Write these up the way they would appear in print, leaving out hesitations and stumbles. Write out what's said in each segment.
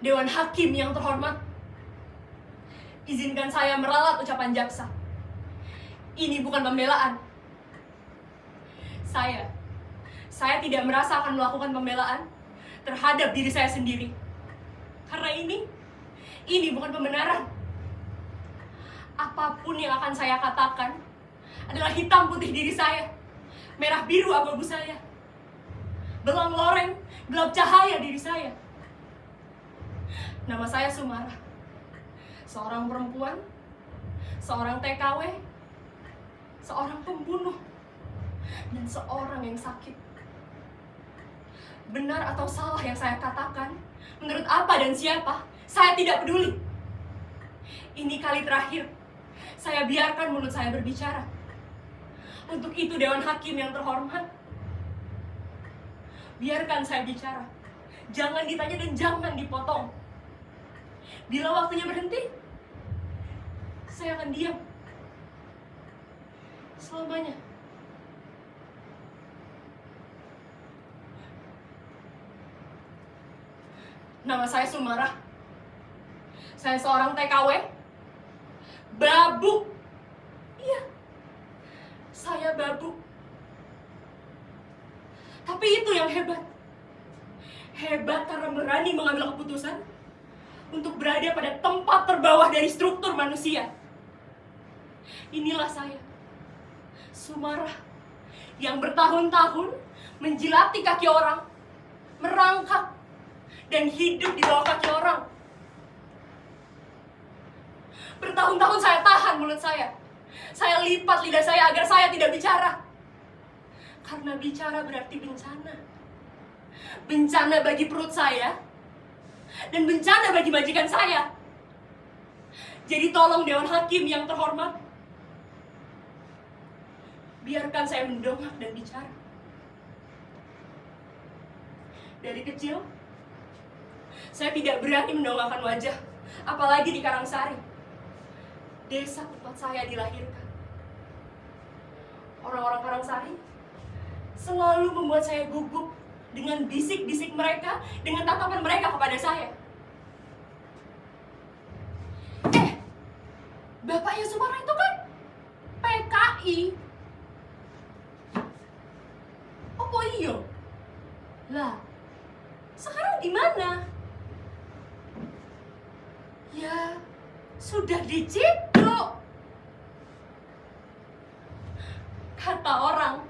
Dewan Hakim yang terhormat, izinkan saya meralat ucapan jaksa. Ini bukan pembelaan. Saya tidak merasa akan melakukan pembelaan terhadap diri saya sendiri. Karena ini bukan pembenaran. Apapun yang akan saya katakan adalah hitam putih diri saya, merah biru abu-abu saya, belang loreng, gelap cahaya diri saya. Nama saya Sumara, seorang perempuan, seorang TKW, seorang pembunuh, dan seorang yang sakit. Benar atau salah yang saya katakan, menurut apa dan siapa, saya tidak peduli. Ini kali terakhir saya biarkan mulut saya berbicara. Untuk itu Dewan Hakim yang terhormat, biarkan saya bicara. Jangan ditanya dan jangan dipotong. Bila waktunya berhenti, saya akan diam selamanya. Nama saya Sumara. Saya seorang TKW. Babu. Iya, saya babu. Tapi itu yang hebat. Hebat karena berani mengambil keputusan untuk berada pada tempat terbawah dari struktur manusia. Inilah saya, Sumara, yang bertahun-tahun menjilati kaki orang, merangkak, dan hidup di bawah kaki orang. Bertahun-tahun saya tahan mulut saya. Saya lipat lidah saya agar saya tidak bicara. Karena bicara berarti bencana. Bencana bagi perut saya, dan bencana bagi majikan saya. Jadi tolong Dewan Hakim yang terhormat, biarkan saya mendongak dan bicara. Dari kecil, saya tidak berani mendongakkan wajah, apalagi di Karangsari, desa tempat saya dilahirkan. Orang-orang Karangsari selalu membuat saya gugup dengan bisik-bisik mereka, dengan tatapan mereka kepada saya. Bapaknya Sumara itu kan PKI. Apa iya? Lah, sekarang di mana? Ya, sudah diciduk. Kata orang,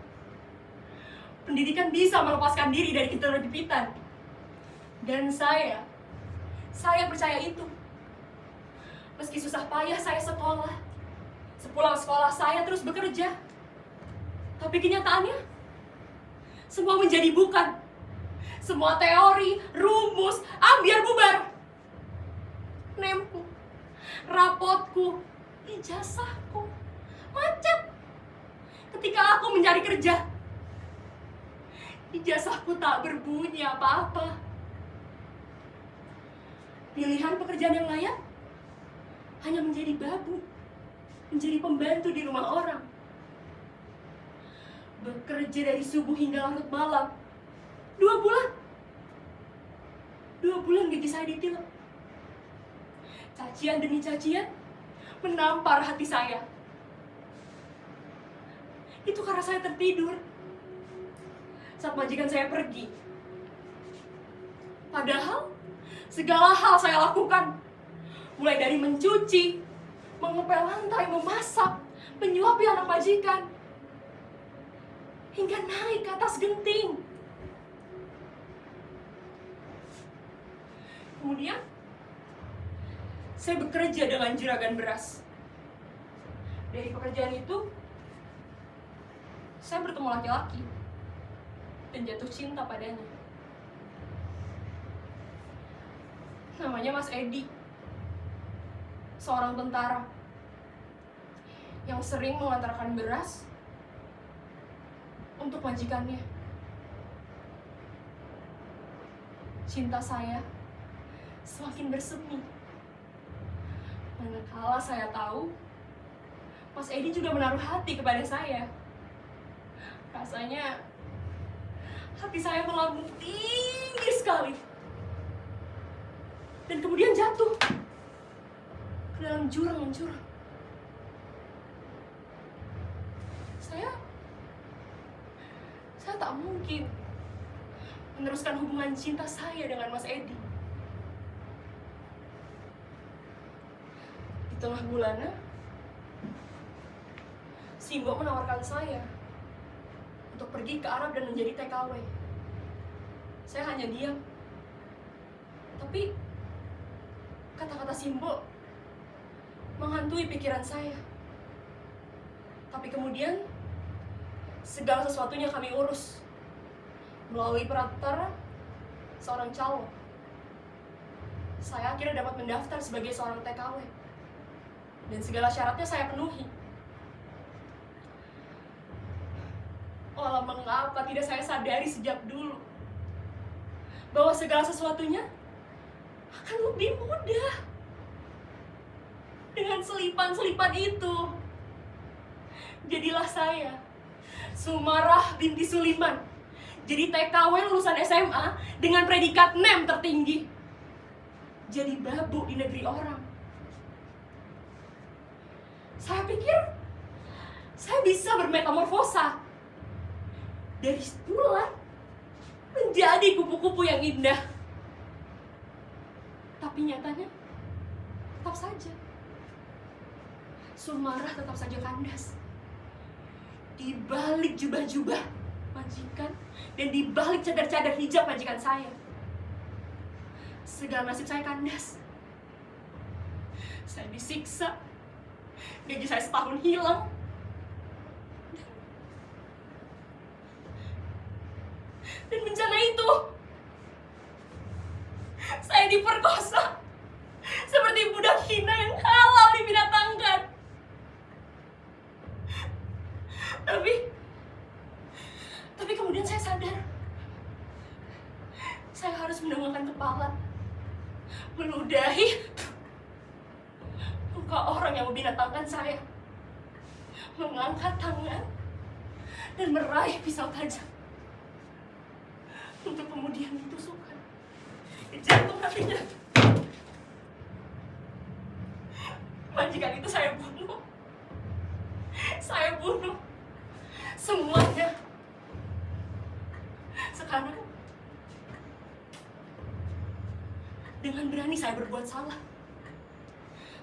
pendidikan bisa melepaskan diri dari keterbitan. Dan saya percaya itu. Meski susah payah saya sekolah, sepulang sekolah saya terus bekerja. Tapi kenyataannya, semua menjadi bukan. Semua teori, rumus, ambiar bubar. Nemku, rapotku, ijazahku, macet. Ketika aku mencari kerja, ijazahku tak berbunyi apa-apa. Pilihan pekerjaan yang layak hanya menjadi babu, menjadi pembantu di rumah orang. Bekerja dari subuh hingga larut malam. 2 bulan. 2 bulan gaji saya ditilep. Cacian demi cacian menampar hati saya. Itu karena saya tertidur saat majikan saya pergi. Padahal segala hal saya lakukan. Mulai dari mencuci, mengepel lantai, memasak, menyuapi anak majikan, hingga naik ke atas genting. Kemudian, saya bekerja dengan juragan beras. Dari pekerjaan itu, saya bertemu laki-laki dan jatuh cinta padanya. Namanya Mas Edi, seorang tentara yang sering mengantarkan beras untuk majikannya. Cinta saya semakin bersemi. Manakala saya tahu Mas Edi juga menaruh hati kepada saya. Rasanya hati saya melambung tinggi sekali. dan kemudian jatuh ke dalam jurang yang curam. Saya tak mungkin meneruskan hubungan cinta saya dengan Mas Edi. Di tengah bulannya, Simbo menawarkan saya untuk pergi ke Arab dan menjadi TKW. Saya hanya diam. Tapi kata-kata Simbo menghantui pikiran saya. Tapi kemudian segala sesuatunya kami urus melalui perantara seorang calon. Saya akhirnya dapat mendaftar sebagai seorang TKW dan segala syaratnya saya penuhi. Walau mengapa tidak saya sadari sejak dulu bahwa segala sesuatunya akan lebih mudah dengan selipan-selipan itu. Jadilah saya Sumarah binti Suliman, jadi TKW lulusan SMA dengan predikat NEM tertinggi, jadi babu di negeri orang. Saya pikir saya bisa bermetamorfosa dari tulang menjadi kupu-kupu yang indah. Tapi nyatanya tetap saja Sumarah tetap saja kandas. Di balik jubah-jubah majikan dan di balik cadar-cadar hijab majikan saya, segala nasib saya kandas. Saya disiksa, gaji saya setahun hilang, dan bencana itu saya diperkosa seperti budak hina yang halal dibinatangkan. Tapi kemudian saya sadar, saya harus mendongakkan kepala, meludahi muka orang yang membinatangkan saya, mengangkat tangan, dan meraih pisau tajam untuk kemudian ditusukkan di jantung hatinya. Majikan itu saya bunuh. Saya bunuh semuanya. Sekarang dengan berani saya berbuat salah.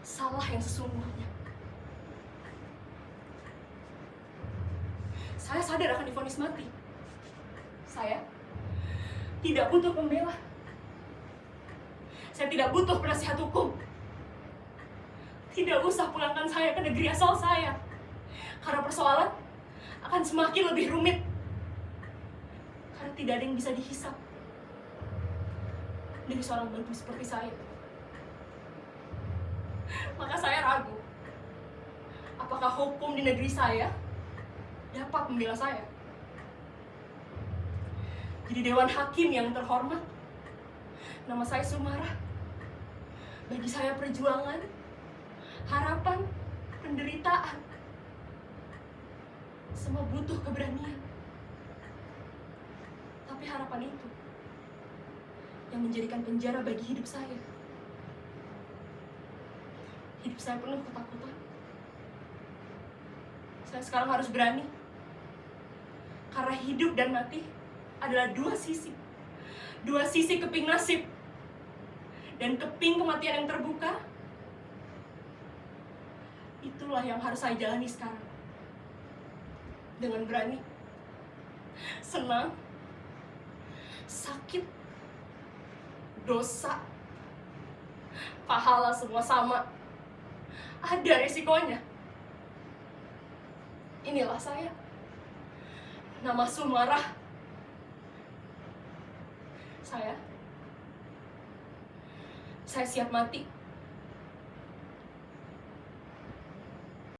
Salah yang sesungguhnya. Saya sadar akan divonis mati. Saya tidak butuh pembela. Saya tidak butuh penasihat hukum. Tidak usah pulangkan saya ke negeri asal saya, karena persoalan akan semakin lebih rumit. Karena tidak ada yang bisa dihisap dari seorang babu seperti saya. Maka saya ragu, apakah hukum di negeri saya dapat membela saya. Jadi Dewan Hakim yang terhormat, nama saya Sumarah. Bagi saya perjuangan, harapan, penderitaan, semua butuh keberanian. Tapi harapan itu yang menjadikan penjara bagi hidup saya. Hidup saya penuh ketakutan. Saya sekarang harus berani. Karena hidup dan mati adalah dua sisi. Dua sisi keping nasib. Dan keping kematian yang terbuka, itulah yang harus saya jalani sekarang. Dengan berani, senang, sakit, dosa, pahala semua sama. Ada resikonya. Inilah saya. Nama Sumarah. Saya siap mati